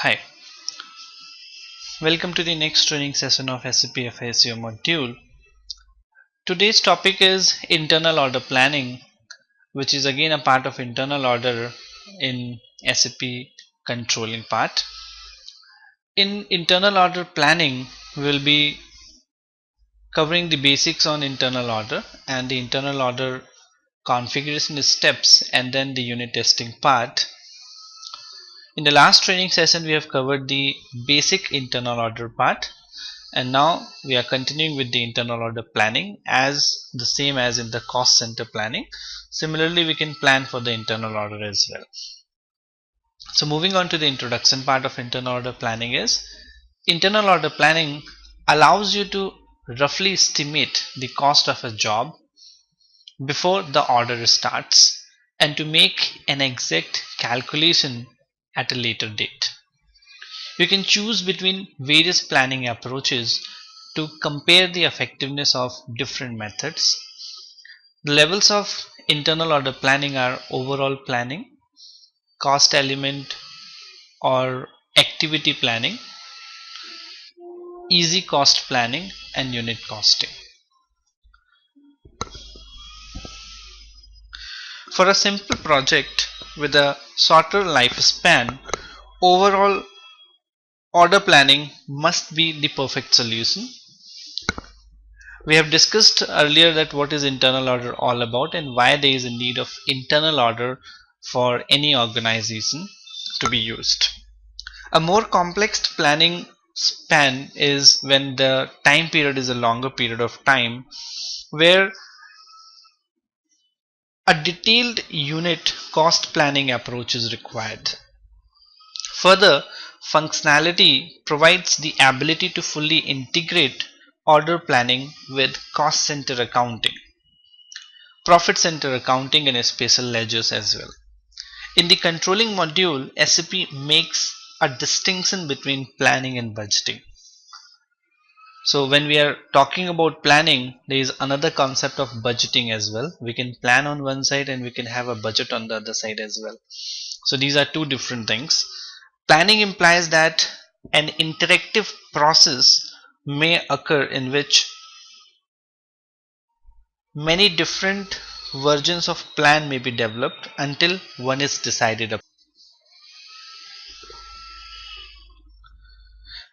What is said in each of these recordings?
Hi, welcome to the next training session of SAP FASEO module. Today's topic is internal order planning, which is again a part of internal order in SAP controlling part. In internal order planning, we will be covering the basics on internal order and the internal order configuration steps and then the unit testing part. In the last training session, we have covered the basic internal order part. And now we are continuing with the internal order planning as the same as in the cost center planning. Similarly, we can plan for the internal order as well. So moving on to the introduction part of internal order planning is internal order planning allows you to roughly estimate the cost of a job before the order starts and to make an exact calculation at a later date. You can choose between various planning approaches to compare the effectiveness of different methods. The levels of internal order planning are overall planning, cost element or activity planning, easy cost planning, and unit costing. For a simple project with a shorter lifespan, overall order planning must be the perfect solution. We have discussed earlier that what is internal order all about and why there is a need of internal order for any organization to be used. A more complex planning span is when the time period is a longer period of time where a detailed unit cost planning approach is required. Further, functionality provides the ability to fully integrate order planning with cost center accounting, profit center accounting, and special ledgers as well. In the controlling module, SAP makes a distinction between planning and budgeting. So when we are talking about planning, there is another concept of budgeting as well. We can plan on one side and we can have a budget on the other side as well. So these are two different things. Planning implies that an interactive process may occur in which many different versions of plan may be developed until one is decided upon.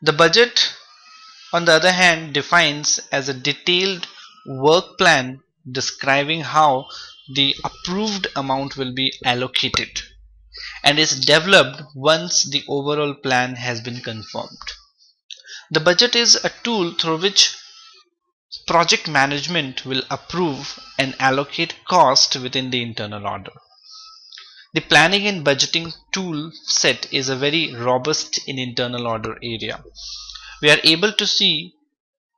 The budget, on the other hand, defines as a detailed work plan describing how the approved amount will be allocated and is developed once the overall plan has been confirmed. The budget is a tool through which project management will approve and allocate cost within the internal order. The planning and budgeting tool set is a very robust in internal order area. We are able to see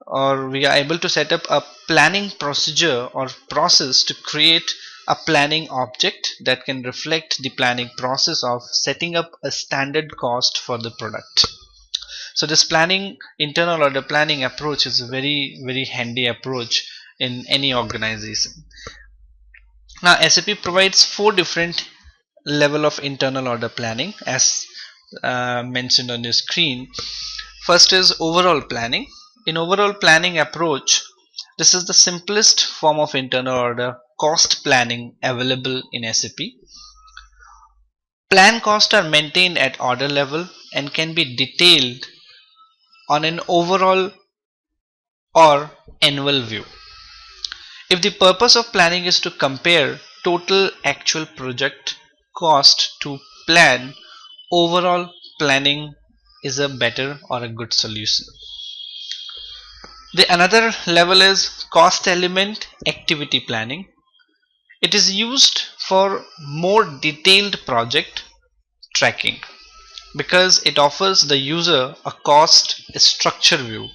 or we are able to set up a planning procedure or process to create a planning object that can reflect the planning process of setting up a standard cost for the product. So this planning, internal order planning approach is a very handy approach in any organization. Now SAP provides 4 different level of internal order planning as mentioned on the screen. First is overall planning. In overall planning approach, this is the simplest form of internal order cost planning available in SAP. Plan costs are maintained at order level and can be detailed on an overall or annual view. If the purpose of planning is to compare total actual project cost to plan, overall planning is a better or a good solution. The another level is cost element activity planning. It is used for more detailed project tracking because it offers the user a cost structure view.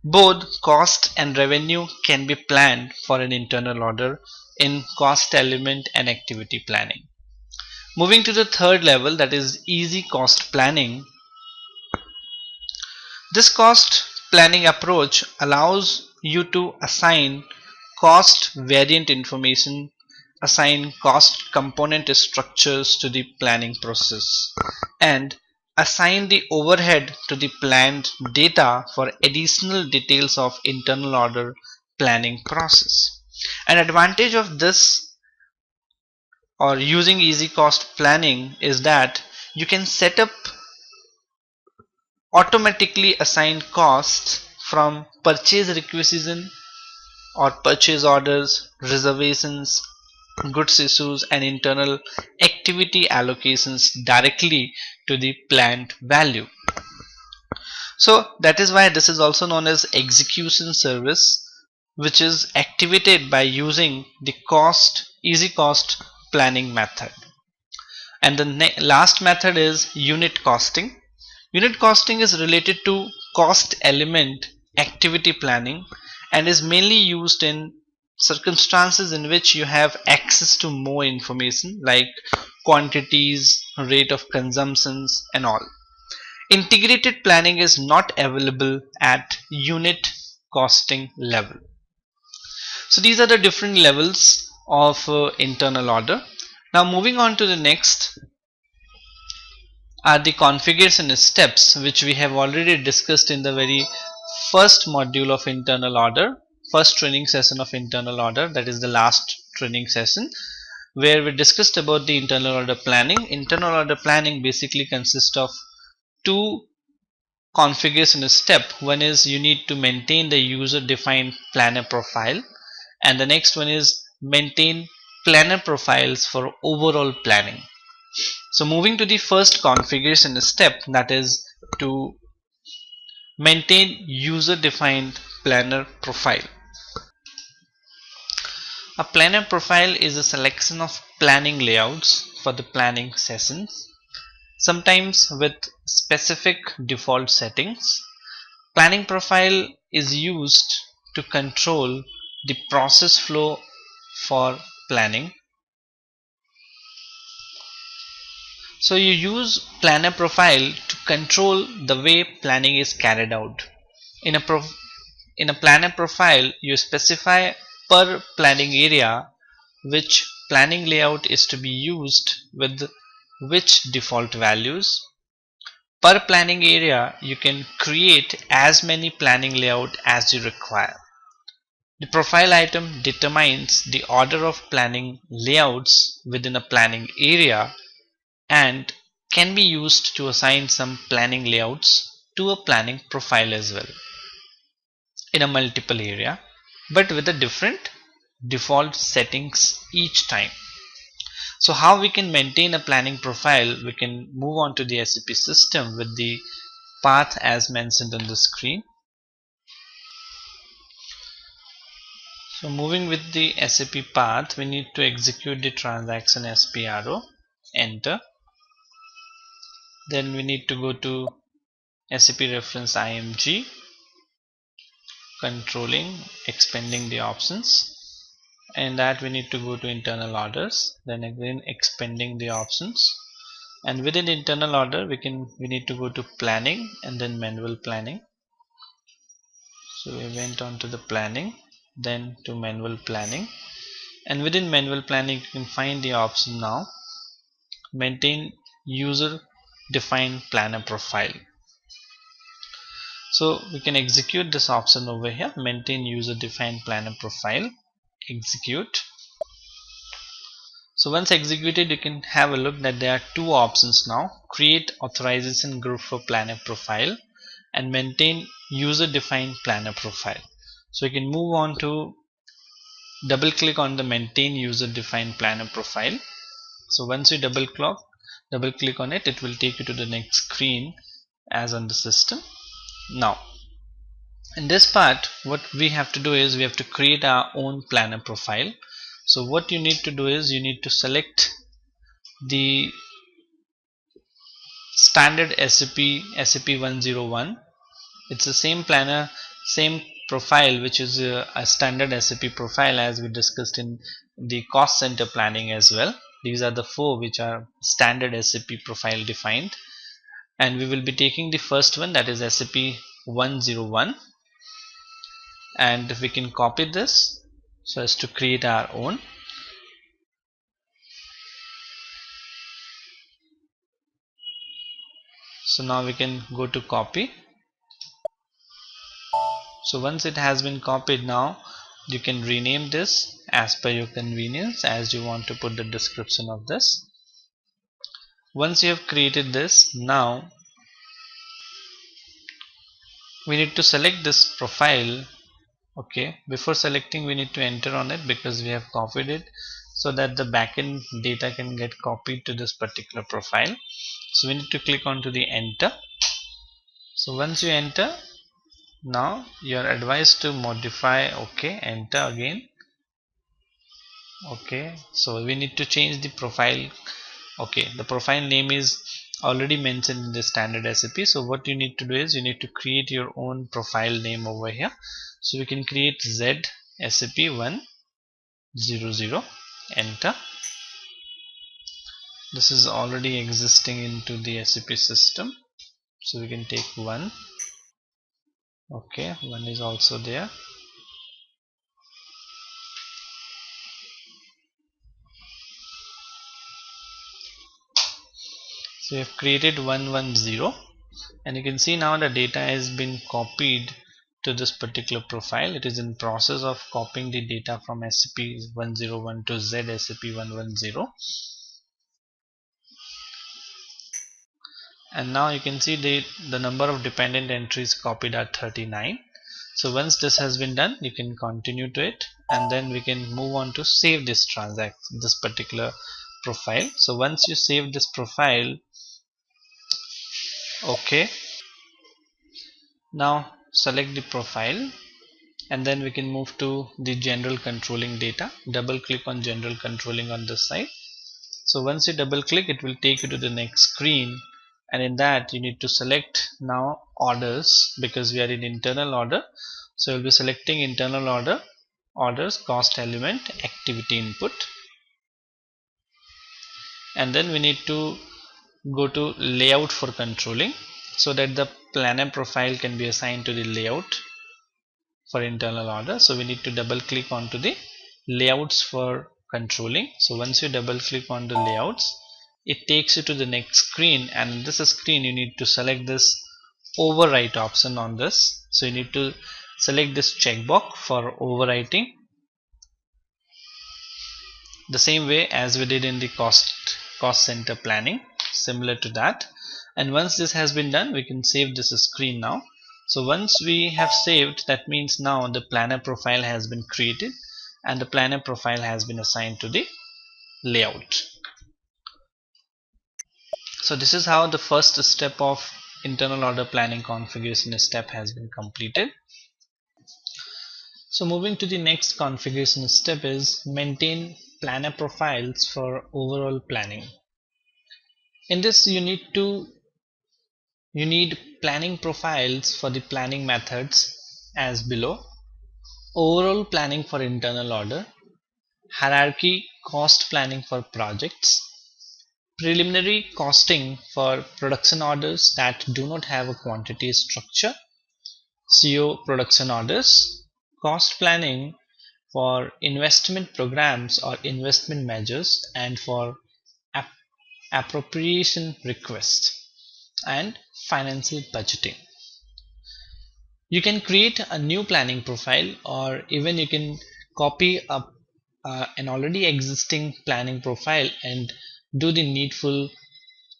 Both cost and revenue can be planned for an internal order in cost element and activity planning. Moving to the third level, that is easy cost planning. This cost planning approach allows you to assign cost variant information, assign cost component structures to the planning process, and assign the overhead to the planned data for additional details of internal order planning process. An advantage of this or using easy cost planning is that you can set up automatically assigned costs from purchase requisition or purchase orders, reservations, goods issues, and internal activity allocations directly to the planned value. So that is why this is also known as execution service, which is activated by using the easy cost planning method. And the last method is unit costing. Unit costing is related to cost element activity planning and is mainly used in circumstances in which you have access to more information like quantities, rate of consumptions, and all. Integrated planning is not available at unit costing level. So these are the different levels of internal order. Now moving on to the next are the configuration steps, which we have already discussed in the very first module of internal order, first training session of internal order, that is the last training session, where we discussed about the internal order planning. Internal order planning basically consists of two configuration steps. One is you need to maintain the user defined planner profile, and the next one is maintain planner profiles for overall planning. So moving to the first configuration step, that is to maintain user defined planner profile. A planner profile is a selection of planning layouts for the planning sessions, sometimes with specific default settings. Planning profile is used to control the process flow for planning. So you use planner profile to control the way planning is carried out. In a planner profile, you specify per planning area which planning layout is to be used with which default values. Per planning area, you can create as many planning layout as you require. The profile item determines the order of planning layouts within a planning area and can be used to assign some planning layouts to a planning profile as well in a multiple area, but with a different default settings each time. So how we can maintain a planning profile? We can move on to the SAP system with the path as mentioned on the screen. So moving with the SAP path, we need to execute the transaction SPRO, enter. Then we need to go to SAP reference IMG, controlling, expanding the options, and that we need to go to internal orders, then again expanding the options, and within internal order we need to go to planning and then manual planning. So we went on to the planning, then to manual planning, and within manual planning you can find the option now maintain user defined planner profile. So we can execute this option over here, maintain user defined planner profile, execute. So once executed, you can have a look that there are two options now: create authorization group for planner profile and maintain user defined planner profile. So you can move on to double click on the maintain user defined planner profile. So once you double click on it, it will take you to the next screen as on the system. Now in this part, what we have to do is we have to create our own planner profile. So what you need to do is you need to select the standard SAP 101. It's the same planner, same profile, which is a standard SAP profile as we discussed in the cost center planning as well. These are the four which are standard SAP profile defined, and we will be taking the first one, that is SAP 101, and we can copy this so as to create our own. So now we can go to copy. So once it has been copied, now you can rename this as per your convenience, as you want to put the description of this. Once you have created this, now we need to select this profile. Okay, before selecting we need to enter on it because we have copied it, so that the backend data can get copied to this particular profile. So we need to click onto the enter. So once you enter, now you are advised to modify. Okay, enter again. Okay, so we need to change the profile. Okay, the profile name is already mentioned in the standard SAP. So what you need to do is you need to create your own profile name over here. So we can create Z SAP 100, enter. This is already existing into the SAP system, so we can take 1. Okay, 1 is also there. So we have created 110, and you can see now the data has been copied to this particular profile. It is in process of copying the data from SAP 101 to Z SAP 110. And now you can see the number of dependent entries copied are 39. So once this has been done, you can continue to it, and then we can move on to save this particular profile. So once you save this profile, okay, now select the profile, and then we can move to the general controlling data. Double click on general controlling on this side. So once you double click, it will take you to the next screen, and in that you need to select now orders, because we are in internal order. So you'll be selecting internal orders, cost element, activity input, and then we need to go to layout for controlling, so that the planner profile can be assigned to the layout for internal order. So we need to double click onto the layouts for controlling. So once you double click on the layouts, it takes you to the next screen, and in this screen you need to select this overwrite option on this. So you need to select this checkbox for overwriting, the same way as we did in the cost center planning, similar to that. And once this has been done, we can save this screen now. So once we have saved, that means now the planner profile has been created, and the planner profile has been assigned to the layout. So this is how the first step of internal order planning configuration step has been completed. So moving to the next configuration step is maintain planner profiles for overall planning. In this you need planning profiles for the planning methods as below: overall planning for internal order, hierarchy cost planning for projects, preliminary costing for production orders that do not have a quantity structure, CO production orders, cost planning for investment programs or investment measures, and for appropriation requests, and financial budgeting. You can create a new planning profile, or even you can copy an already existing planning profile and do the needful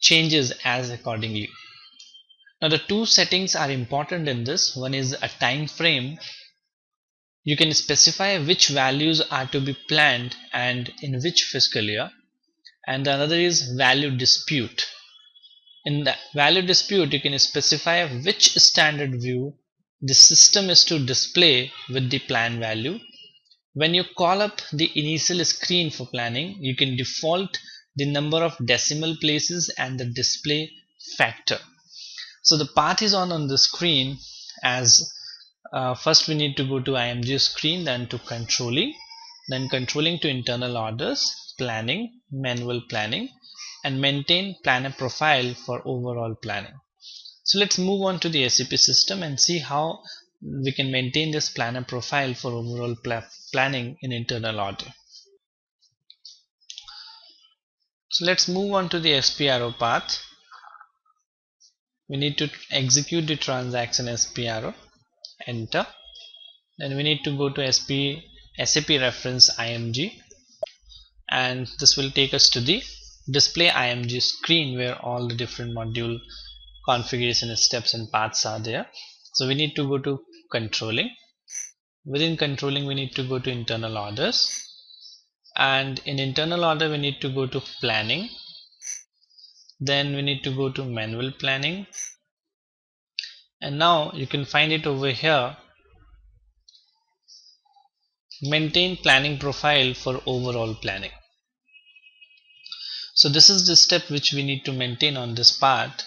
changes as accordingly. Now the two settings are important in this. One is a time frame. You can specify which values are to be planned and in which fiscal year, and the another is value dispute. In the value dispute, you can specify which standard view the system is to display with the plan value. When you call up the initial screen for planning, you can default the number of decimal places and the display factor. So the path is on the screen, as first we need to go to IMG screen, then to controlling, then controlling to internal orders, planning, manual planning, and maintain planner profile for overall planning. So let's move on to the SAP system and see how we can maintain this planner profile for overall planning in internal order. So let's move on to the SPRO path. we need to execute the transaction SPRO, enter. Then we need to go to SAP reference IMG, and this will take us to the display IMG screen where all the different module configuration steps and paths are there. So we need to go to controlling. Within controlling, we need to go to internal orders, and in internal order we need to go to planning. Then we need to go to manual planning, and now you can find it over here, maintain planning profile for overall planning. So this is the step which we need to maintain on this part.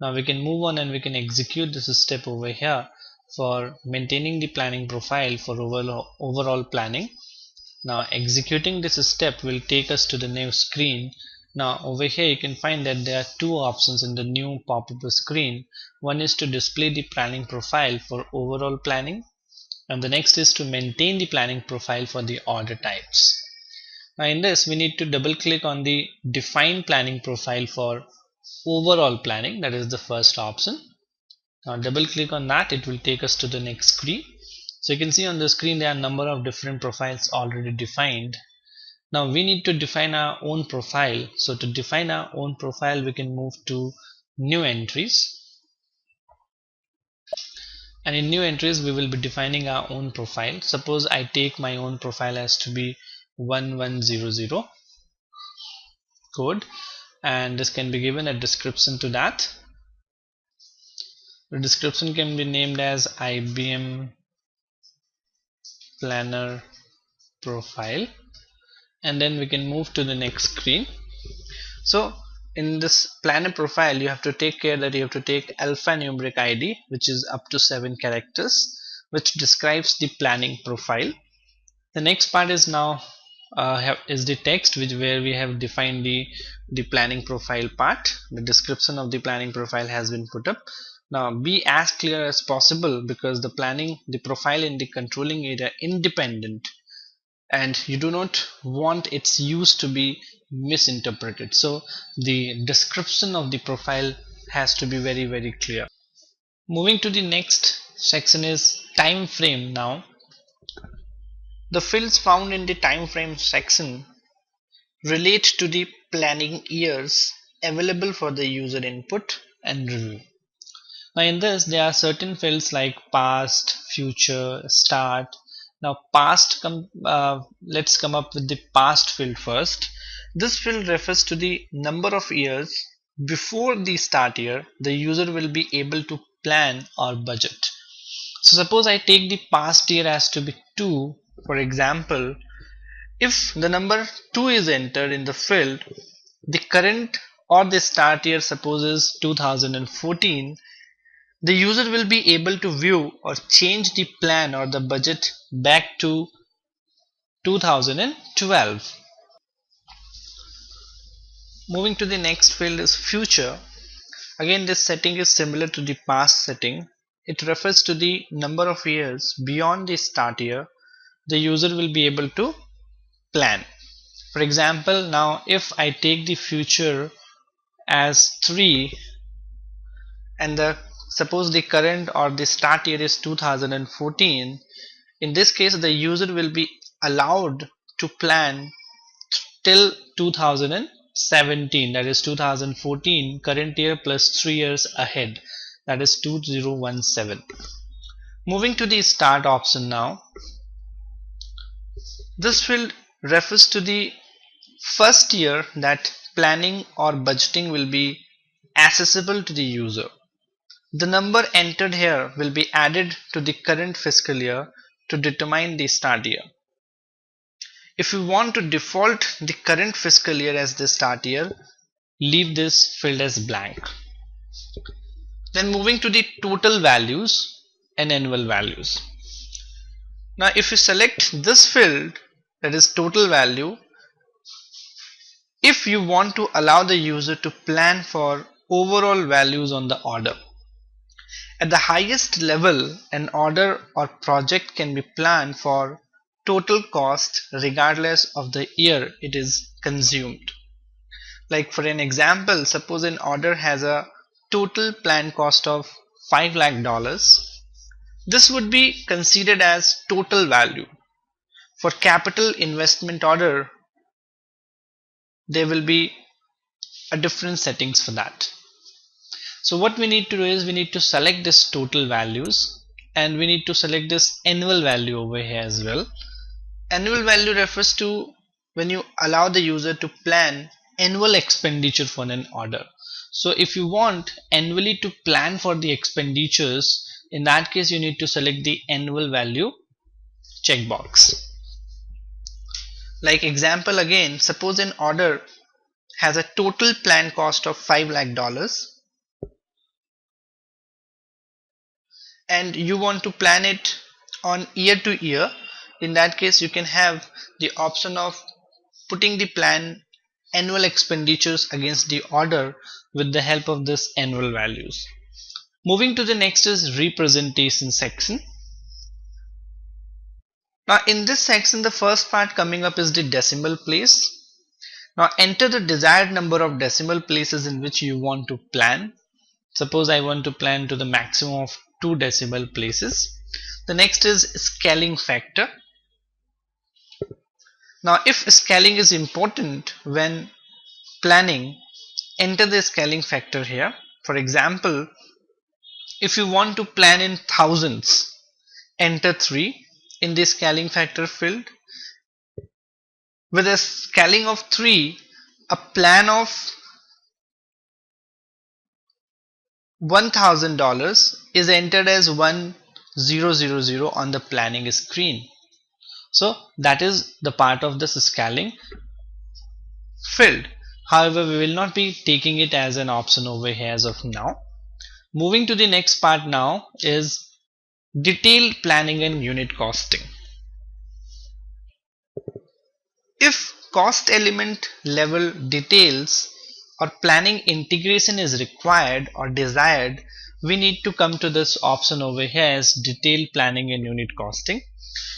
Now we can move on and we can execute this step over here for maintaining the planning profile for overall planning. Now executing this step will take us to the new screen. Now over here you can find that there are two options in the new pop-up screen. One is to display the planning profile for overall planning, and the next is to maintain the planning profile for the order types. Now in this we need to double click on the define planning profile for overall planning, that is the first option. Now double click on that, it will take us to the next screen. So you can see on the screen there are a number of different profiles already defined. Now we need to define our own profile. So to define our own profile, we can move to new entries, and in new entries we will be defining our own profile. Suppose I take my own profile as to be 1100 code, and this can be given a description to that. The description can be named as IBM planner profile, and then we can move to the next screen. So in this planner profile you have to take care that you have to take alphanumeric ID, which is up to 7 characters, which describes the planning profile. The next part is now is the text where we have defined the planning profile part. The description of the planning profile has been put up. Now be as clear as possible, because the profile in the controlling area independent, and you do not want its use to be misinterpreted. So the description of the profile has to be very clear. Moving to the next section is time frame. Now the fields found in the time frame section relate to the planning years available for the user input and review. Now in this there are certain fields like past, future, start. Now past, let's come up with the past field first. This field refers to the number of years before the start year the user will be able to plan or budget. So suppose I take the past year as to be 2, for example. If the number 2 is entered in the field, the current or the start year suppose is 2014, the user will be able to view or change the plan or the budget back to 2012. Moving to the next field is future. Again, this setting is similar to the past setting. It refers to the number of years beyond the start year the user will be able to plan. For example, now if I take the future as 3 and suppose the current or the start year is 2014, in this case the user will be allowed to plan till 2017, that is 2014 current year plus 3 years ahead, that is 2017. Moving to the start option now. This field refers to the first year that planning or budgeting will be accessible to the user. The number entered here will be added to the current fiscal year to determine the start year. If you want to default the current fiscal year as the start year, leave this field as blank. Then moving to the total values and annual values. Now if you select this field, that is total value, if you want to allow the user to plan for overall values on the order. At the highest level, an order or project can be planned for total cost regardless of the year it is consumed. Like for an example, suppose an order has a total planned cost of $5 lakh. This would be considered as total value. For capital investment order, there will be a different settings for that. So what we need to do is we need to select this total values, and we need to select this annual value over here as well. Annual value refers to when you allow the user to plan annual expenditure for an order. So if you want annually to plan for the expenditures, in that case you need to select the annual value checkbox. Like example again, suppose an order has a total planned cost of $5 lakh, and you want to plan it on year to year. In that case you can have the option of putting the plan annual expenditures against the order with the help of this annual values. Moving to the next is representation section. Now in this section the first part coming up is the decimal place. Now enter the desired number of decimal places in which you want to plan. Suppose I want to plan to the maximum of 2 decimal places. The next is scaling factor. Now if scaling is important when planning, enter the scaling factor here. For example, if you want to plan in thousands, enter 3 in the scaling factor field. With a scaling of 3, a plan of $1,000 is entered as 1000 on the planning screen. So that is the part of this scaling field. However, we will not be taking it as an option over here as of now. Moving to the next part now is detailed planning and unit costing. If cost element level details or planning integration is required or desired, we need to come to this option over here as detailed planning and unit costing.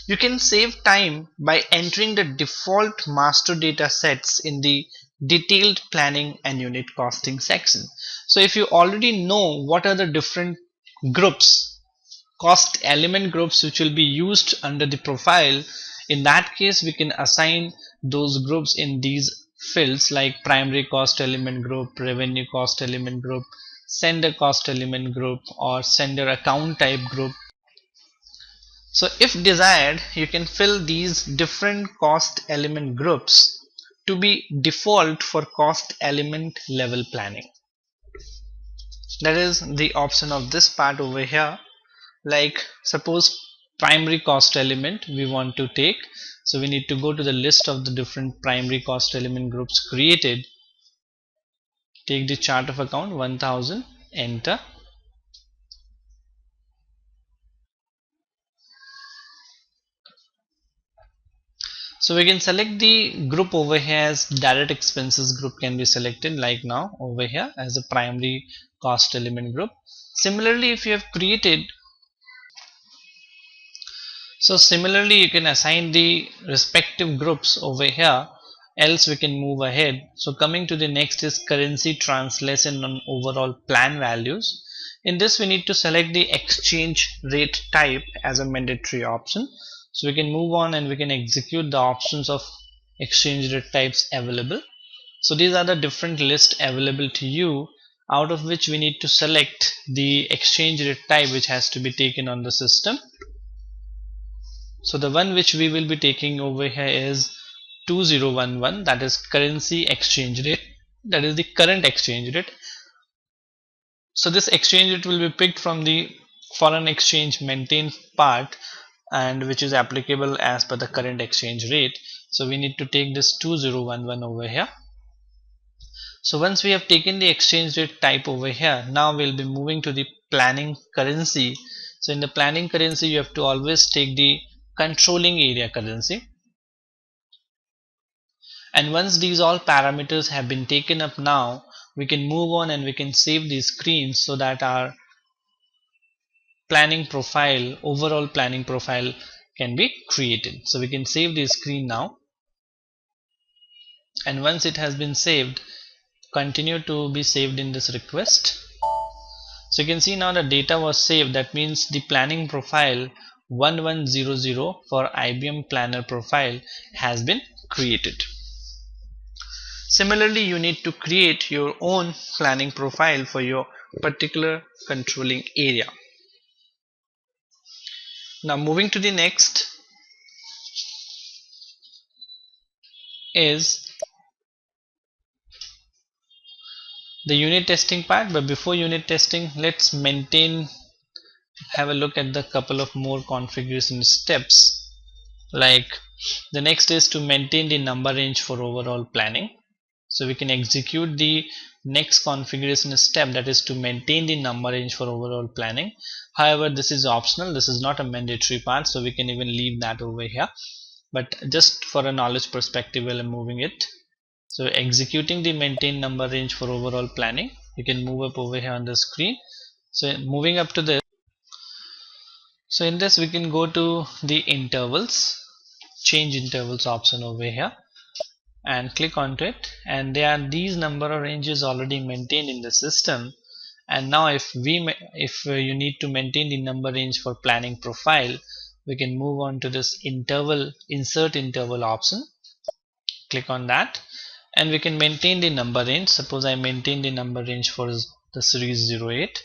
You can save time by entering the default master data sets in the detailed planning and unit costing section. So if you already know what are the different groups, cost element groups which will be used under the profile, in that case we can assign those groups in these fields like primary cost element group, revenue cost element group, sender cost element group, or sender account type group. So if desired, you can fill these different cost element groups to be default for cost element level planning. That is the option of this part over here. Like suppose primary cost element we want to take, so we need to go to the list of the different primary cost element groups created, take the chart of account 1000, enter. So we can select the group over here as direct expenses group can be selected, like now over here as a primary cost element group. Similarly, if you have created, so similarly you can assign the respective groups over here, else we can move ahead. So coming to the next is currency translation on overall plan values. In this we need to select the exchange rate type as a mandatory option. So we can move on and we can execute the options of exchange rate types available. So these are the different lists available to you, out of which we need to select the exchange rate type which has to be taken on the system. So the one which we will be taking over here is 2011, that is currency exchange rate, that is the current exchange rate. So this exchange rate will be picked from the foreign exchange maintained part, and which is applicable as per the current exchange rate. So we need to take this 2011 over here. So once we have taken the exchange rate type over here, now we'll be moving to the planning currency. So in the planning currency you have to always take the controlling area currency, and once these all parameters have been taken up, now we can move on and we can save these screens so that our planning profile, overall planning profile can be created. So we can save the screen now, and once it has been saved, continue to be saved in this request. So you can see now the data was saved. That means the planning profile 1100 for IBM planner profile has been created. Similarly, you need to create your own planning profile for your particular controlling area. Now moving to the next is the unit testing part, but before unit testing, let's have a look at the couple of more configuration steps. Like the next is to maintain the number range for overall planning. So we can execute the next configuration step, that is to maintain the number range for overall planning. However, this is optional, this is not a mandatory part, so we can even leave that over here, but just for a knowledge perspective while I'm moving it. So executing the maintain number range for overall planning, you can move up over here on the screen. So moving up to this, so in this we can go to the intervals, change intervals option over here, and click onto it, and there are these number of ranges already maintained in the system. And now if you need to maintain the number range for planning profile, we can move on to this insert interval option, click on that, and we can maintain the number range. Suppose I maintain the number range for the series 08,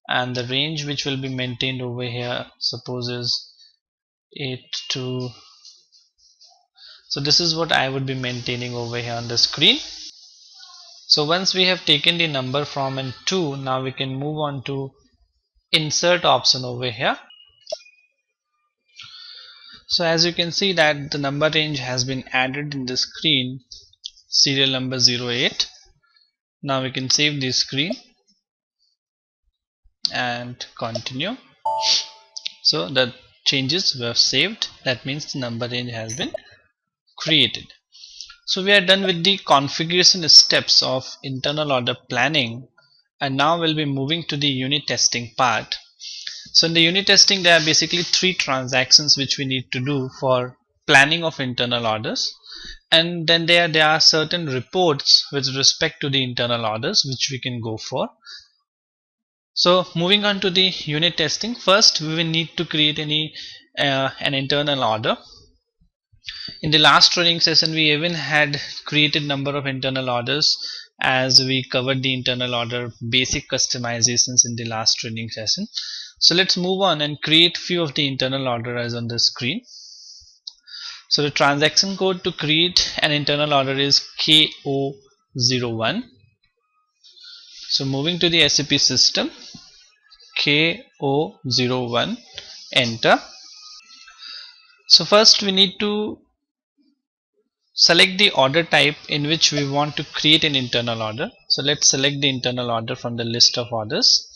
and the range which will be maintained over here suppose is 8 to, so this is what I would be maintaining over here on the screen. So once we have taken the number from and to, now we can move on to insert option over here. So as you can see that the number range has been added in the screen, serial number 08. Now we can save the screen and continue. So the changes were saved, that means the number range has been created. So we are done with the configuration steps of internal order planning, and now we'll be moving to the unit testing part. So in the unit testing, there are basically three transactions which we need to do for planning of internal orders, and then there are certain reports with respect to the internal orders which we can go for. So moving on to the unit testing, first we will need to create an internal order. In the last training session, we even had created number of internal orders, as we covered the internal order basic customizations in the last training session. So let's move on and create few of the internal order as on the screen. So the transaction code to create an internal order is KO01. So moving to the SAP system, KO01, enter. So first we need to select the order type in which we want to create an internal order. So let's select the internal order from the list of orders.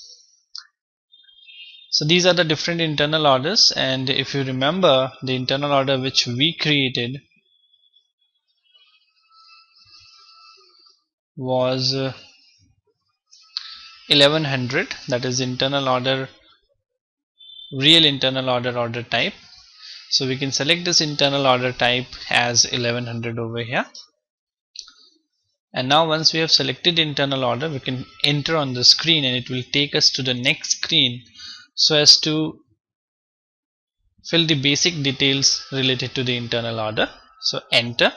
So these are the different internal orders, and if you remember, the internal order which we created was 1100, that is internal order, real internal order type. So we can select this internal order type as 1100 over here. And now once we have selected internal order, we can enter on the screen, and it will take us to the next screen so as to fill the basic details related to the internal order. So enter.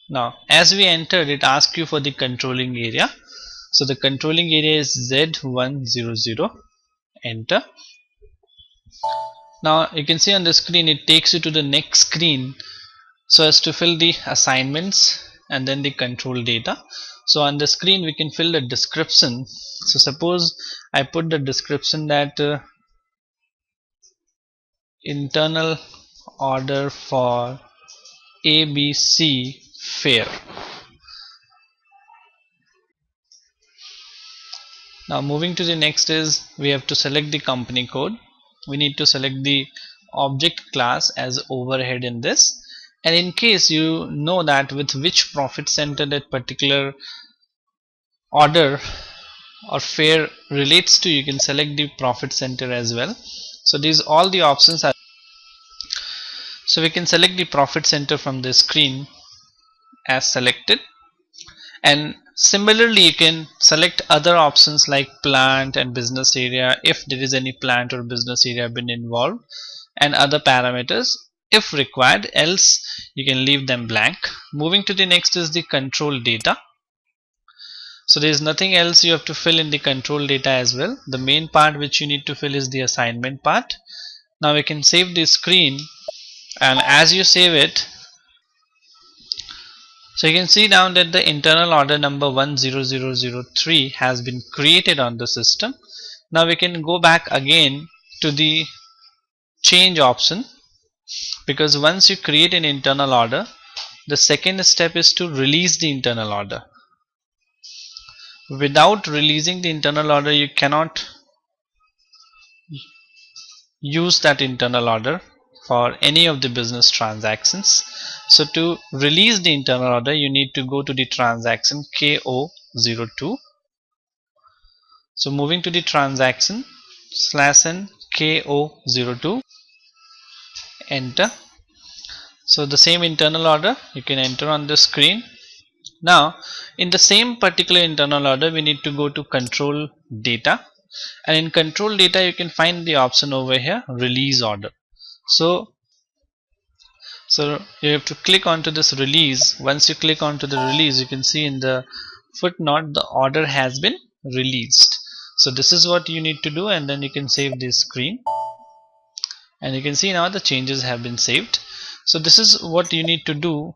Now as we entered, it asks you for the controlling area. So the controlling area is Z100, enter. Now you can see on the screen it takes you to the next screen so as to fill the assignments and then the control data. So on the screen we can fill the description. So suppose I put the description that internal order for ABC fair. Now moving to the next is we have to select the company code. We need to select the object class as overhead in this, and in case you know that with which profit center that particular order or fair relates to, you can select the profit center as well. So these all the options are, so we can select the profit center from the screen as selected, And similarly, you can select other options like plant and business area if there is any plant or business area been involved, and other parameters if required, else you can leave them blank. Moving to the next is the control data. So there is nothing else you have to fill in the control data as well. The main part which you need to fill is the assignment part. Now we can save the screen, and as you save it, so you can see down that the internal order number 10003 has been created on the system. Now we can go back again to the change option, because once you create an internal order, the second step is to release the internal order. Without releasing the internal order, you cannot use that internal order for any of the business transactions. So to release the internal order, you need to go to the transaction KO02. So moving to the transaction /n KO02, enter. So the same internal order you can enter on the screen. Now in the same particular internal order, we need to go to control data, and in control data you can find the option over here, release order. So you have to click onto this release. Once you click onto the release, you can see in the footnote the order has been released. So this is what you need to do, and then you can save this screen, and you can see now the changes have been saved. So this is what you need to do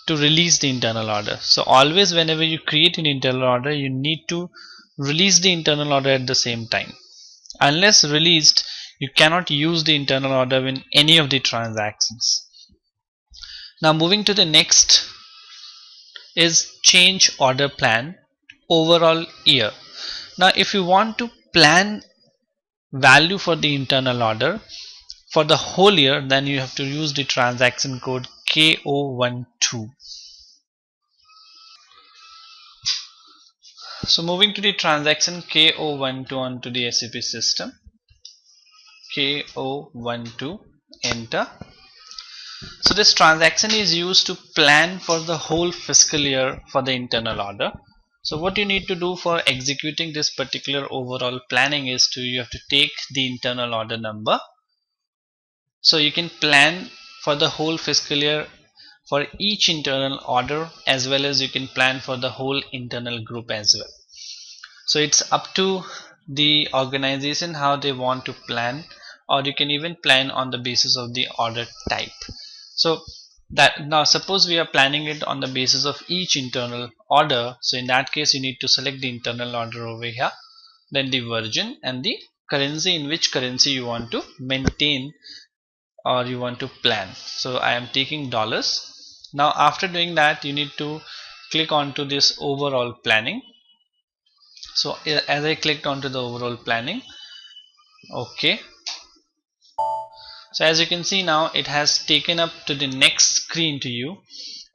to release the internal order. So always whenever you create an internal order, you need to release the internal order at the same time. Unless released, you cannot use the internal order in any of the transactions. Now moving to the next is change order plan overall year. Now if you want to plan value for the internal order for the whole year, then you have to use the transaction code KO12. So moving to the transaction KO12 onto the SAP system, KO12, enter. So this transaction is used to plan for the whole fiscal year for the internal order. So what you need to do for executing this particular overall planning is you have to take the internal order number. So you can plan for the whole fiscal year for each internal order, as well as you can plan for the whole internal group as well. So it's up to the organization how they want to plan, or you can even plan on the basis of the order type. So that now suppose we are planning it on the basis of each internal order. So in that case, you need to select the internal order over here, then the version and the currency, in which currency you want to maintain or you want to plan. So I am taking dollars. Now after doing that, you need to click onto this overall planning. So as I clicked onto the overall planning, okay. So as you can see now, it has taken up to the next screen to you,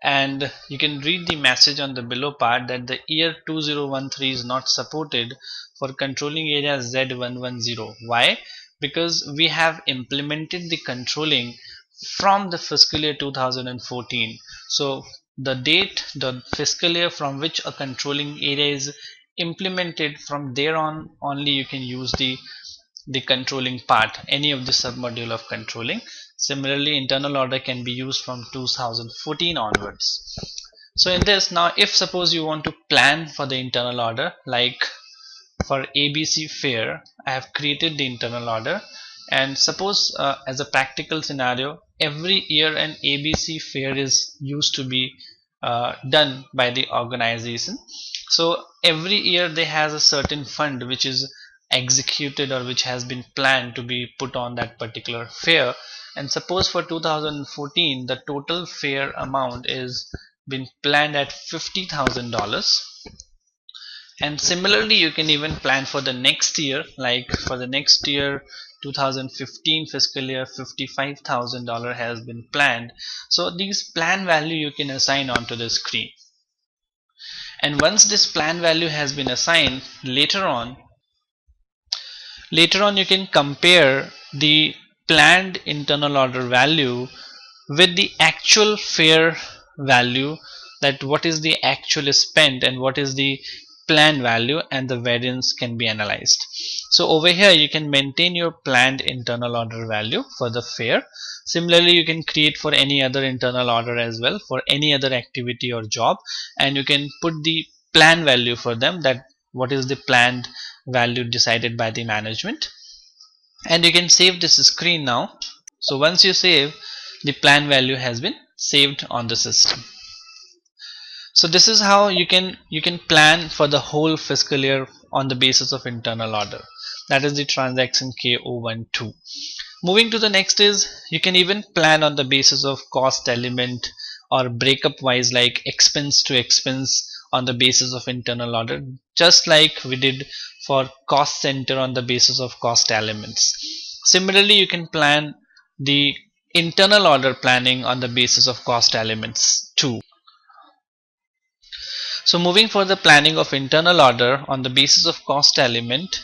and you can read the message on the below part that the year 2013 is not supported for controlling area Z110. Why? Because we have implemented the controlling from the fiscal year 2014. So the date, the fiscal year from which a controlling area is implemented, from there on only you can use the controlling part, any of the submodule of controlling. Similarly, internal order can be used from 2014 onwards. So in this, now if suppose you want to plan for the internal order, like for ABC Fair, I have created the internal order, and suppose as a practical scenario, every year an ABC Fair is used to be done by the organization. So every year they has a certain fund which is executed or which has been planned to be put on that particular fair, and suppose for 2014 the total fair amount is been planned at $50,000. And similarly, you can even plan for the next year, like for the next year 2015 fiscal year, $55,000 has been planned. So these plan value you can assign onto the screen, and once this plan value has been assigned, later on you can compare the planned internal order value with the actual fair value that what is the actual spent and what is the planned value, and the variance can be analyzed. So over here you can maintain your planned internal order value for the fare. Similarly, you can create for any other internal order as well for any other activity or job, and you can put the plan value for them, that what is the planned value decided by the management. And you can save this screen now. So once you save, the plan value has been saved on the system. So this is how you can plan for the whole fiscal year on the basis of internal order. That is the transaction K012. Moving to the next is, you can even plan on the basis of cost element or breakup wise, like expense to expense on the basis of internal order, just like we did for cost center on the basis of cost elements. Similarly, you can plan the internal order planning on the basis of cost elements too. So moving for the planning of internal order on the basis of cost element,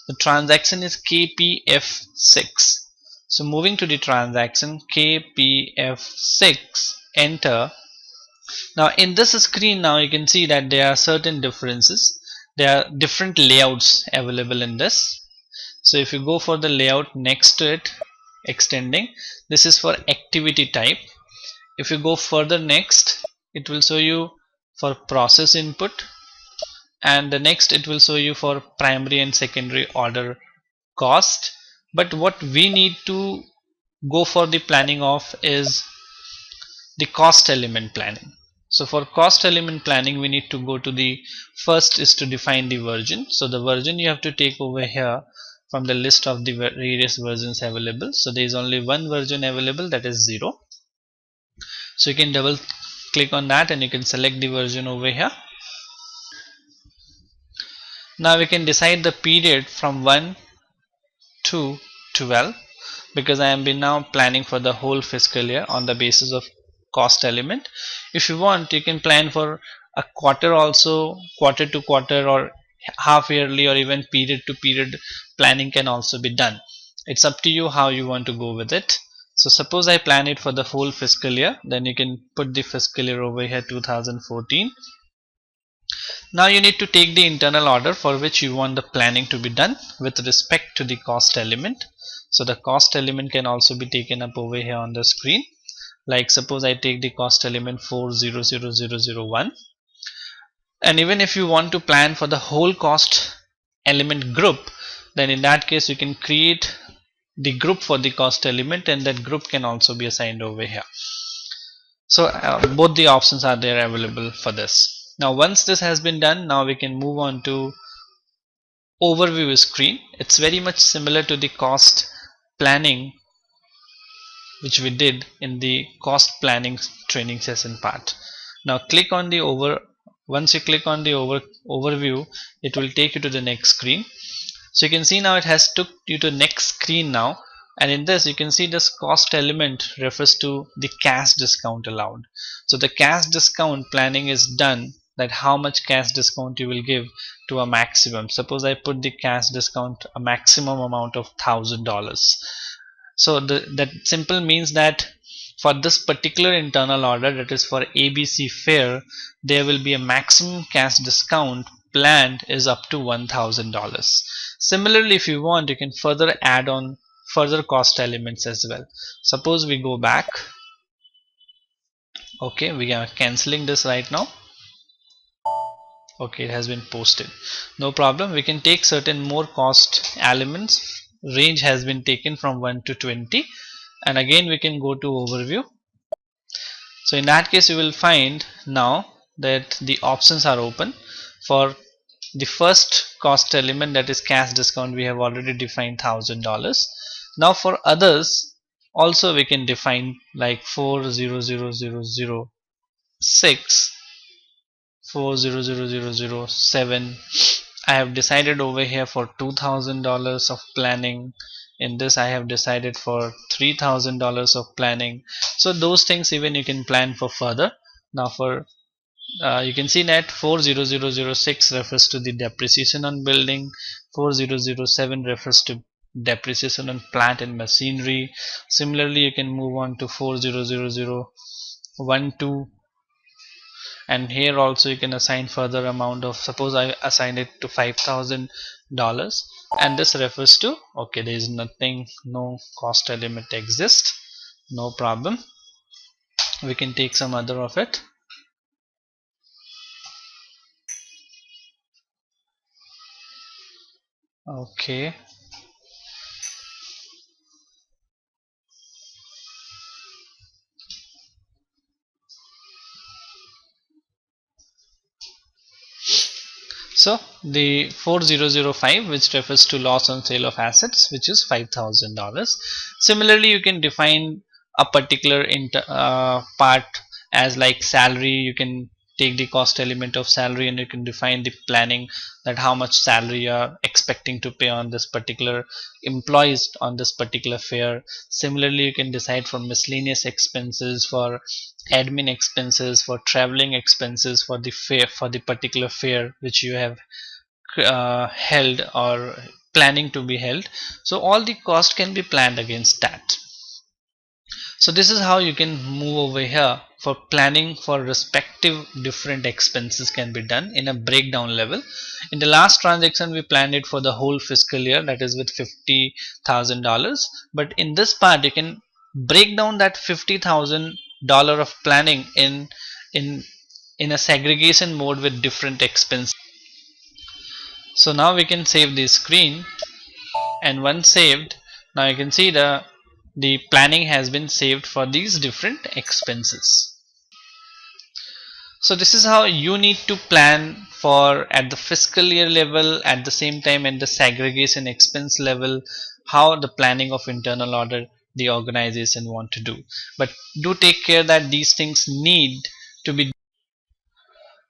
the transaction is KPF6. So moving to the transaction KPF6, enter. Now in this screen, now you can see that there are certain differences. There are different layouts available in this. So if you go for the layout next to it, extending, this is for activity type. If you go further next, it will show you for process input, and the next it will show you for primary and secondary order cost. But what we need to go for the planning of is the cost element planning. So for cost element planning, we need to go to the first is to define the version. So the version you have to take over here from the list of the various versions available. So there is only one version available, that is 0. So you can double click on that and you can select the version over here. Now we can decide the period from 1 to 12, because I am been now planning for the whole fiscal year on the basis of cost element. If you want, you can plan for a quarter also, quarter to quarter, or half yearly, or even period to period planning can also be done. It's up to you how you want to go with it. So suppose I plan it for the whole fiscal year, then you can put the fiscal year over here 2014. Now you need to take the internal order for which you want the planning to be done with respect to the cost element. So the cost element can also be taken up over here on the screen. Like suppose I take the cost element 400001, and even if you want to plan for the whole cost element group, then in that case you can create the group for the cost element, and that group can also be assigned over here. So both the options are there available for this. Now once this has been done, now we can move on to overview screen. It's very much similar to the cost planning which we did in the cost planning training session part. Now click on the once you click on the overview, it will take you to the next screen. So you can see now it has took you to next screen now, and in this you can see this cost element refers to the cash discount allowed. So the cash discount planning is done, that how much cash discount you will give to a maximum. Suppose I put the cash discount a maximum amount of $1000. So that simple means that for this particular internal order, that is for ABC fare, there will be a maximum cash discount planned is up to $1000. Similarly, if you want, you can further add on further cost elements as well. Suppose we go back. Okay, we are cancelling this right now. Okay, it has been posted. No problem. We can take certain more cost elements. Range has been taken from 1 to 20, and again we can go to overview. So in that case you will find now that the options are open. For the first cost element, that is cash discount, we have already defined $1000. Now for others also we can define, like 400006, 400007. I have decided over here for $2000 of planning. In this I have decided for $3000 of planning. So those things even you can plan for further. Now for you can see that 40006 refers to the depreciation on building, 4007 refers to depreciation on plant and machinery. Similarly, you can move on to 400012, and here also you can assign further amount of, suppose I assign it to $5,000, and this refers to, okay, there is nothing, no cost element exists, no problem, we can take some other of it. Okay, so the 4005, which refers to loss on sale of assets, which is $5,000. Similarly, you can define a particular part as like salary. You can take the cost element of salary and you can define the planning, that how much salary you are expecting to pay on this particular employees on this particular fair. Similarly, you can decide for miscellaneous expenses, for admin expenses, for traveling expenses for the fair, for the particular fair which you have held or planning to be held. So all the cost can be planned against that. So this is how you can move over here for planning for respective different expenses can be done in a breakdown level. In the last transaction we planned it for the whole fiscal year, that is with $50,000, but in this part you can break down that $50,000 of planning in in a segregation mode with different expenses. So now we can save the screen, and once saved, now you can see the planning has been saved for these different expenses. So this is how you need to plan for at the fiscal year level, at the same time at the segregation expense level, how the planning of internal audit the organization want to do. But do take care that these things need to be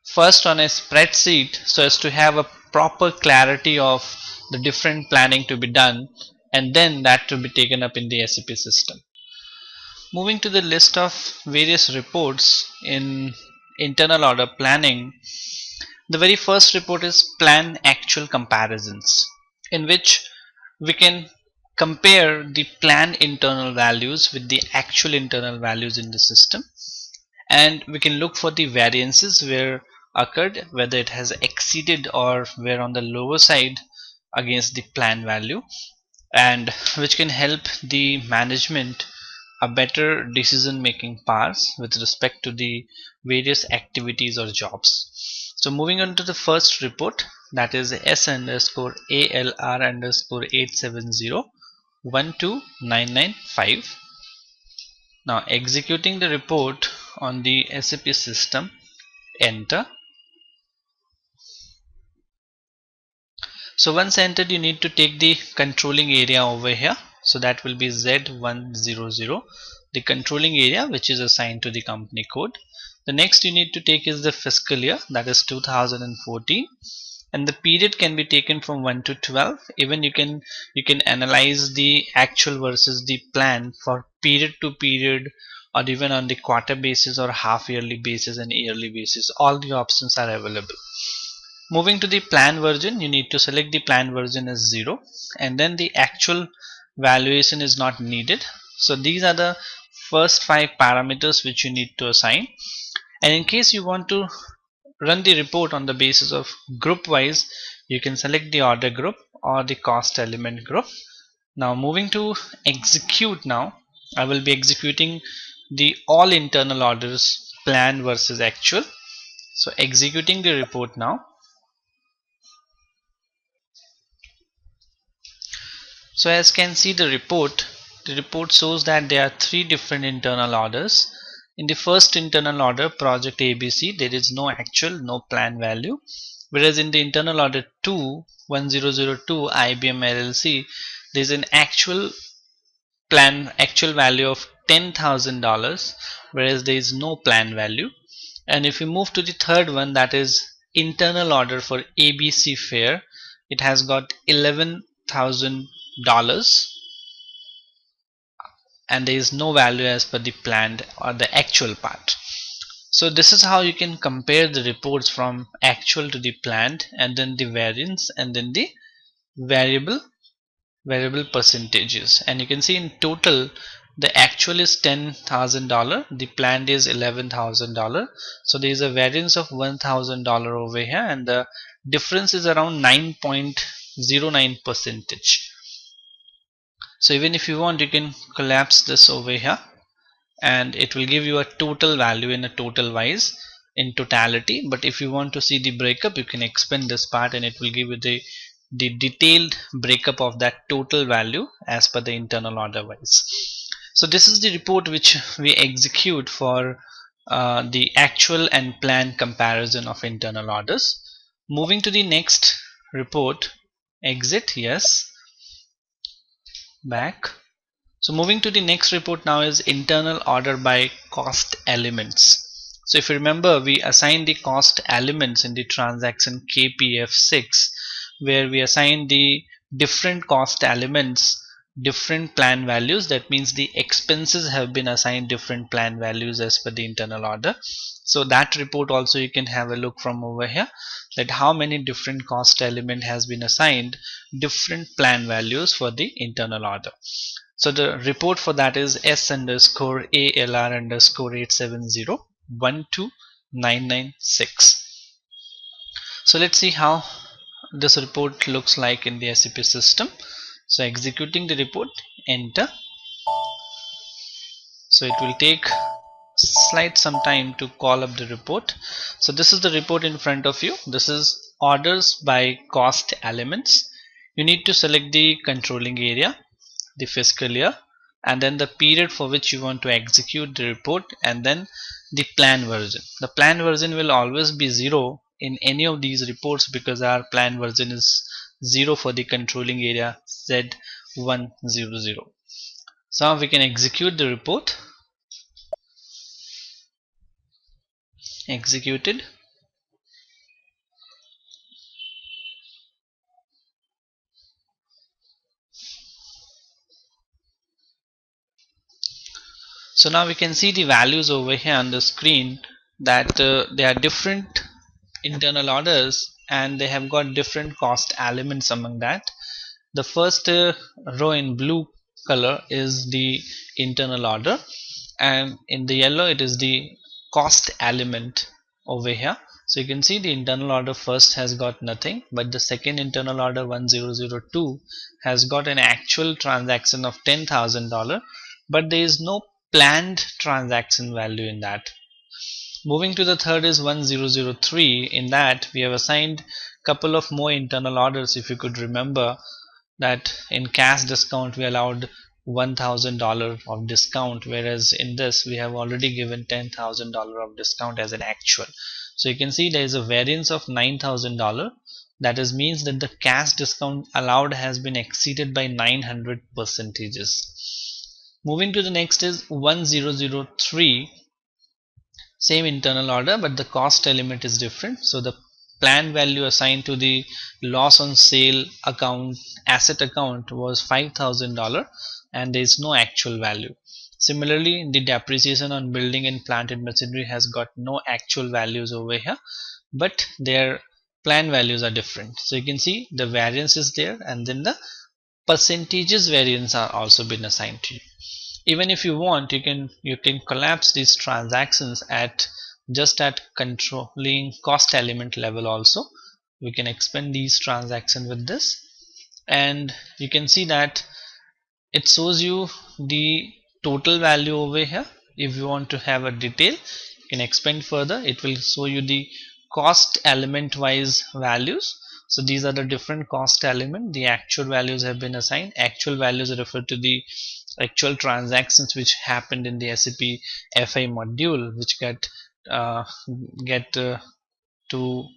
first on a spreadsheet so as to have a proper clarity of the different planning to be done, and then that to be taken up in the SAP system. Moving to the list of various reports in internal order planning, the very first report is plan actual comparisons, in which we can compare the plan internal values with the actual internal values in the system, and we can look for the variances where occurred, whether it has exceeded or were on the lower side against the plan value, and which can help the management a better decision making powers with respect to the various activities or jobs. So moving on to the first report, that is S underscore ALR underscore 870 12995. Now executing the report on the SAP system, enter. So once entered, you need to take the controlling area over here, so that will be Z100, the controlling area which is assigned to the company code. The next you need to take is the fiscal year, that is 2014, and the period can be taken from 1 to 12. Even you can analyze the actual versus the plan for period to period, or even on the quarter basis or half yearly basis and yearly basis. All the options are available. Moving to the plan version, you need to select the plan version as 0, and then the actual valuation is not needed. So these are the first 5 parameters which you need to assign, and in case you want to run the report on the basis of group wise, you can select the order group or the cost element group. Now moving to execute, now I will be executing the all internal orders plan versus actual. So executing the report now. So as can see the report shows that there are 3 different internal orders. In the first internal order, project ABC, there is no actual, no plan value, whereas in the internal order 1002 IBM LLC, there is an actual value of $10,000, whereas there is no plan value. And if we move to the third one, that is internal order for ABC Fair, it has got $11,000, and there is no value as per the planned or the actual part. So this is how you can compare the reports from actual to the planned, and then the variance, and then the variable percentages. And you can see in total The actual is $10,000, the planned is $11,000. So there is a variance of $1,000 over here, and the difference is around 9.09%. So even if you want, you can collapse this over here, and it will give you a total value in a total wise in totality. But if you want to see the breakup, you can expand this part, and it will give you the detailed breakup of that total value as per the internal order wise. So this is the report which we execute for the actual and planned comparison of internal orders. Moving to the next report, exit, yes, back. So moving to the next report now is internal order by cost elements. So if you remember, we assigned the cost elements in the transaction KPF6, where we assigned the different cost elements different plan values. That means the expenses have been assigned different plan values as per the internal order. So that report also you can have a look from over here, that how many different cost element has been assigned different plan values for the internal order. So the report for that is S underscore ALR underscore 870129996. So let's see how this report looks like in the SAP system. So executing the report, enter. So it will take slight some time to call up the report. So this is the report in front of you. This is orders by cost elements. You need to select the controlling area, the fiscal year, and then the period for which you want to execute the report, and then the plan version. The plan version will always be 0 in any of these reports because our plan version is 0 for the controlling area Z100. So now we can execute the report. Executed. So now we can see the values over here on the screen, that they are different internal orders and they have got different cost elements among that. The first row in blue color is the internal order, and in the yellow it is the cost element over here. So you can see the internal order first has got nothing, but the second internal order 1002 has got an actual transaction of $10,000, but there is no planned transaction value in that. Moving to the third is 1003. In that we have assigned couple of more internal orders. If you could remember that in cash discount we allowed $1,000 of discount, whereas in this we have already given $10,000 of discount as an actual. So you can see there is a variance of $9,000. That is means that the cash discount allowed has been exceeded by 900 percentages. Moving to the next is 1003. Same internal order, but the cost element is different. So the planned value assigned to the loss on sale account, asset account, was $5,000 and there is no actual value. Similarly, the depreciation on building and plant and machinery has got no actual values over here, but their planned values are different. So you can see the variance is there, and then the percentages variance are also been assigned to you. Even if you want, you can collapse these transactions at just at controlling cost element level also. We can expand these transactions with this, and you can see that it shows you the total value over here. If you want to have a detail, you can expand further. It will show you the cost element wise values. So these are the different cost element. The actual values have been assigned. Actual values refer to the actual transactions which happened in the SAP FI module, which get to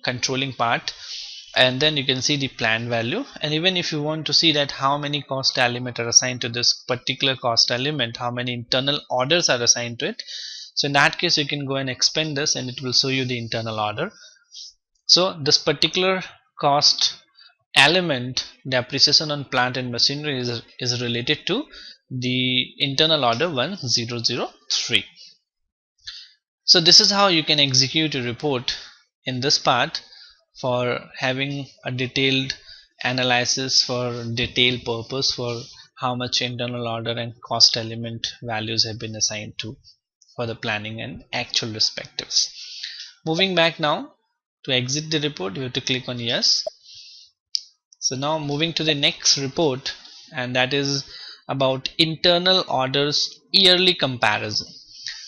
controlling part, and then you can see the planned value. And even if you want to see that how many cost element are assigned to this particular cost element, how many internal orders are assigned to it, so in that case you can go and expand this and it will show you the internal order. So this particular cost element, depreciation on plant and machinery, is related to the internal order 1003. So this is how you can execute a report in this part for having a detailed analysis for detailed purpose for how much internal order and cost element values have been assigned to for the planning and actual respectives. Moving back now, to exit the report you have to click on yes. So now moving to the next report, and that is about internal orders yearly comparison.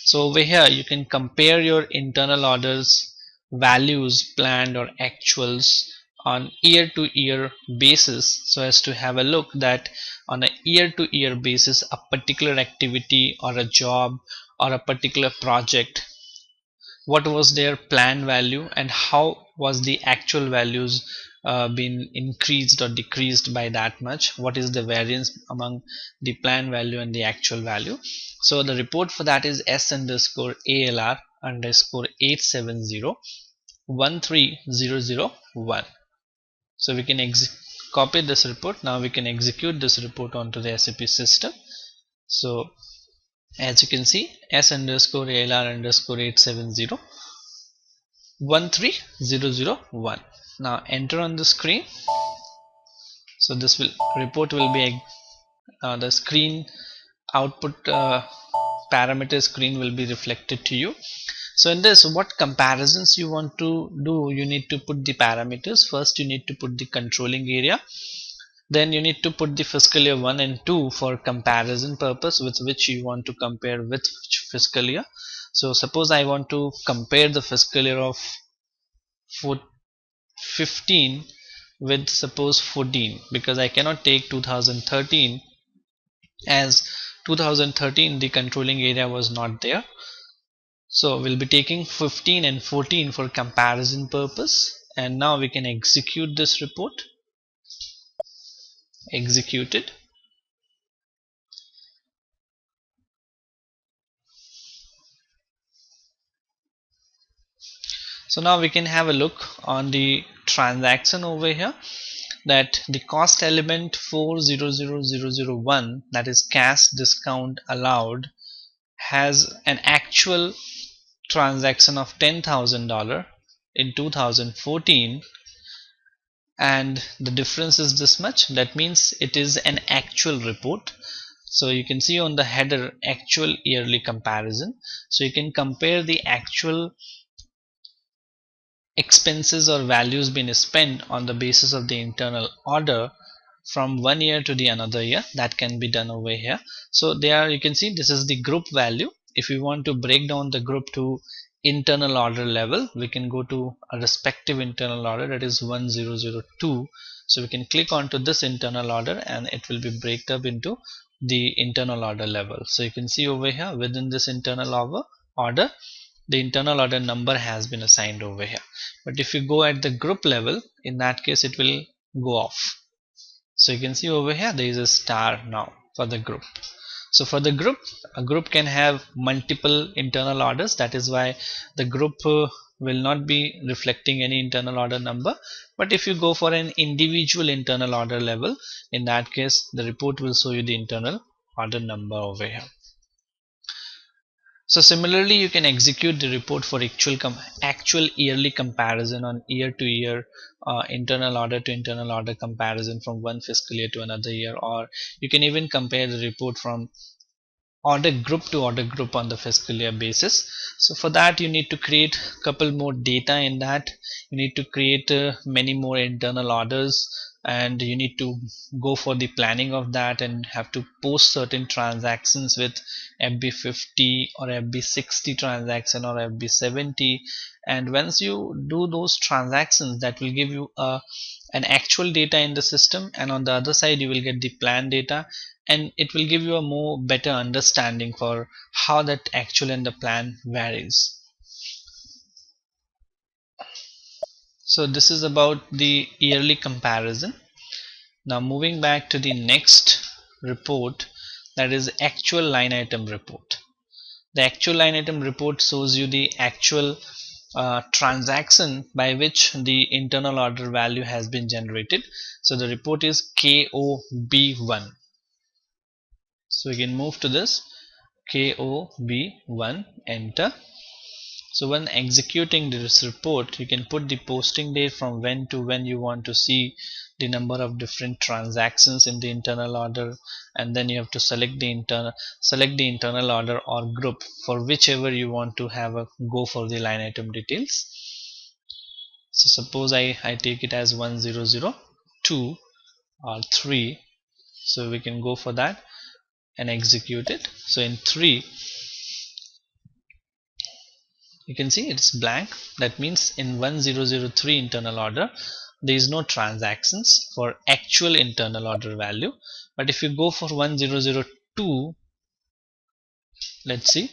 So over here you can compare your internal orders values planned or actuals on year to year basis, so as to have a look that on a year to year basis a particular activity or a job or a particular project, what was their plan value and how was the actual values been increased or decreased by that much, what is the variance among the plan value and the actual value. So the report for that is s underscore alr underscore 870 13001. So we can copy this report. Now we can execute this report onto the SAP system. So as you can see, s underscore alr underscore 870 13001. Now enter on the screen. So this report will be the screen output parameter screen will be reflected to you. So in this, what comparisons you want to do, you need to put the parameters. First you need to put the controlling area, then you need to put the fiscal year 1 and 2 for comparison purpose, with which you want to compare with which fiscal year. So suppose I want to compare the fiscal year of 15 with suppose 14, because I cannot take 2013, as 2013 the controlling area was not there. So we'll be taking 15 and 14 for comparison purpose, and now we can execute this report. Executed. So now we can have a look on the transaction over here, that the cost element 400001, that is cash discount allowed, has an actual transaction of $10,000 in 2014, and the difference is this much. That means it is an actual report. So you can see on the header actual yearly comparison. So you can compare the actual expenses or values being spent on the basis of the internal order from one year to the another year. That can be done over here. So there you can see this is the group value. If we want to break down the group to internal order level, we can go to a respective internal order, that is 1002. So we can click onto this internal order and it will be break up into the internal order level. So you can see over here within this internal order, the internal order number has been assigned over here. But if you go at the group level, in that case it will go off. So you can see over here there is a star now for the group. So for the group, a group can have multiple internal orders. That is why the group will not be reflecting any internal order number. But if you go for an individual internal order level, in that case the report will show you the internal order number over here. So similarly, you can execute the report for actual yearly comparison on year to year, internal order to internal order comparison from one fiscal year to another year, or you can even compare the report from order group to order group on the fiscal year basis. So for that you need to create a couple more data. In that you need to create many more internal orders, and you need to go for the planning of that and have to post certain transactions with FB50 or FB60 transaction or FB70. And once you do those transactions, that will give you an actual data in the system, and on the other side you will get the plan data, and it will give you a more better understanding for how that actual and the plan varies. So this is about the yearly comparison. Now moving back to the next report, that is actual line item report. The actual line item report shows you the actual transaction by which the internal order value has been generated. So the report is KOB1. So we can move to this KOB1, enter. So when executing this report, you can put the posting date from when to when you want to see the number of different transactions in the internal order, and then you have to select the internal order or group for whichever you want to have a go for the line item details. So suppose I take it as 1002 or 3, so we can go for that and execute it. So in 3, you can see it's blank. That means in 1003 internal order there is no transactions for actual internal order value. But if you go for 1002, let's see,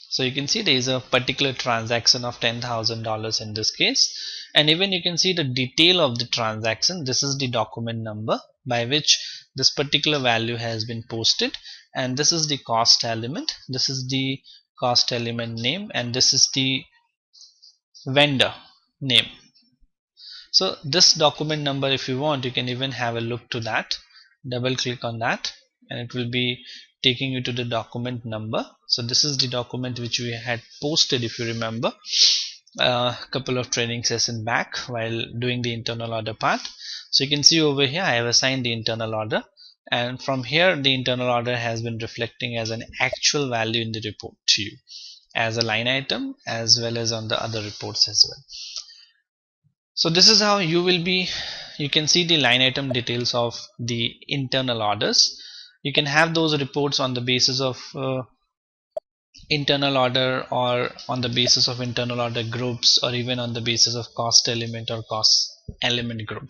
so you can see there is a particular transaction of $10,000 in this case, and even you can see the detail of the transaction. This is the document number by which this particular value has been posted, and this is the cost element, this is the cost element name, and this is the vendor name. So this document number, if you want, you can even have a look to that. Double click on that and it will be taking you to the document number. So this is the document which we had posted, if you remember, a couple of training sessions back while doing the internal order part. So you can see over here I have assigned the internal order, and from here the internal order has been reflecting as an actual value in the report to you as a line item as well as on the other reports as well. So this is how you can see the line item details of the internal orders. You can have those reports on the basis of internal order, or on the basis of internal order groups, or even on the basis of cost element or cost element group.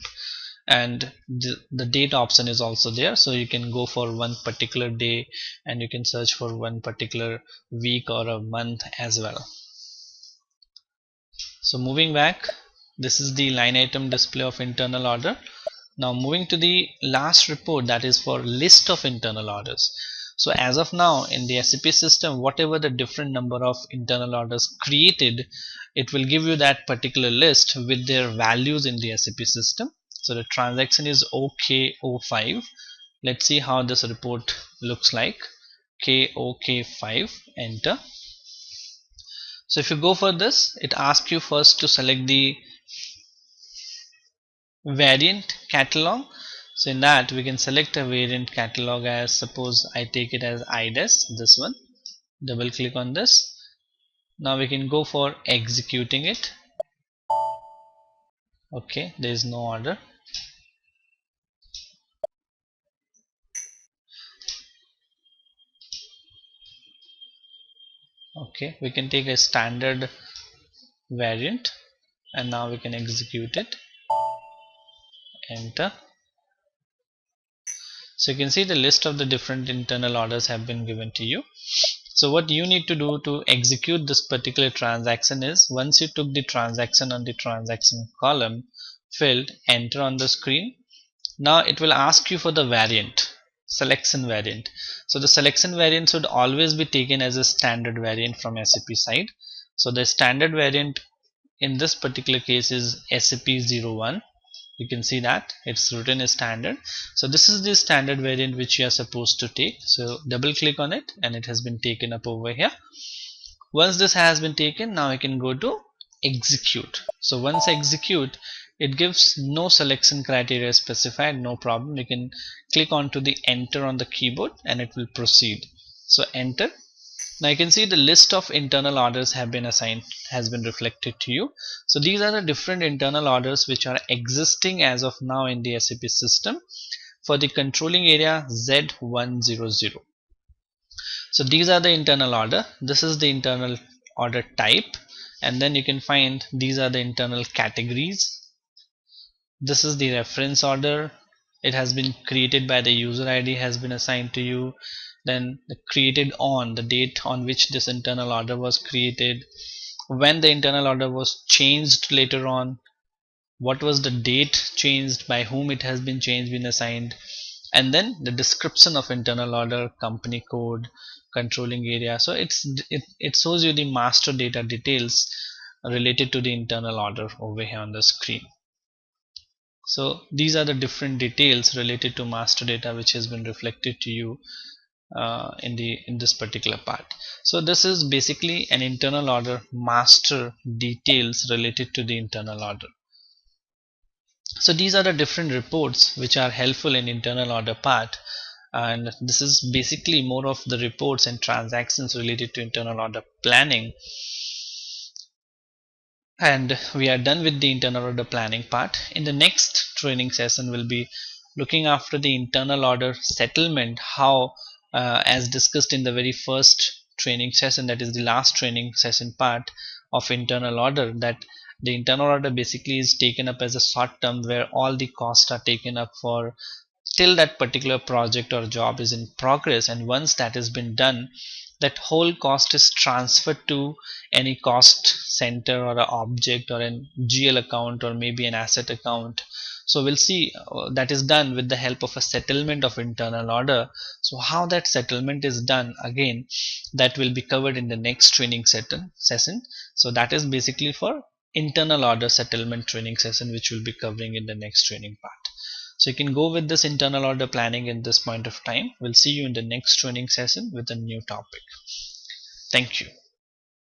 And the date option is also there, so you can go for one particular day and you can search for one particular week or a month as well. So moving back, this is the line item display of internal order. Now moving to the last report, that is for list of internal orders. So as of now in the SAP system, whatever the different number of internal orders created, it will give you that particular list with their values in the SAP system. So the transaction is OK05. Let's see how this report looks like. KOK5, enter. So if you go for this, it asks you first to select the variant catalog. So in that we can select a variant catalog as, suppose I take it as IDES, this one. Double click on this. Now we can go for executing it. Okay, there is no order. Okay, we can take a standard variant and now we can execute it. Enter. So you can see the list of the different internal orders have been given to you. So what you need to do to execute this particular transaction is, once you took the transaction on the transaction column field, enter on the screen. Now it will ask you for the variant, selection variant. So the selection variant should always be taken as a standard variant from SAP side. So the standard variant in this particular case is SAP01. You can see that it's written as standard. So this is the standard variant which you are supposed to take. So double click on it and it has been taken up over here. Once this has been taken, now I can go to execute. So once execute, it gives no selection criteria specified, no problem. You can click onto the enter on the keyboard and it will proceed. So enter. Now you can see the list of internal orders have been assigned, has been reflected to you. So these are the different internal orders which are existing as of now in the SAP system for the controlling area Z100. So these are the internal order. This is the internal order type, and then you can find these are the internal categories. This is the reference order. It has been created by the user ID, has been assigned to you. Then the created on, the date on which this internal order was created, when the internal order was changed later on, what was the date changed, by whom it has been changed, been assigned, and then the description of internal order, company code, controlling area. So it shows you the master data details related to the internal order over here on the screen. So these are the different details related to master data which has been reflected to you in this particular part. So this is basically an internal order master details related to the internal order. So these are the different reports which are helpful in internal order part, and this is basically more of the reports and transactions related to internal order planning. And we are done with the internal order planning part. In the next training session we'll be looking after the internal order settlement, how as discussed in the very first training session, that is the last training session part of internal order, that the internal order basically is taken up as a short term where all the costs are taken up for till that particular project or job is in progress, and once that has been done, that whole cost is transferred to any cost center or an object or an GL account or maybe an asset account. So we'll see that is done with the help of a settlement of internal order. So how that settlement is done, again that will be covered in the next training session. So that is basically for internal order settlement training session, which we'll be covering in the next training part. So you can go with this internal order planning in this point of time. We'll see you in the next training session with a new topic. Thank you.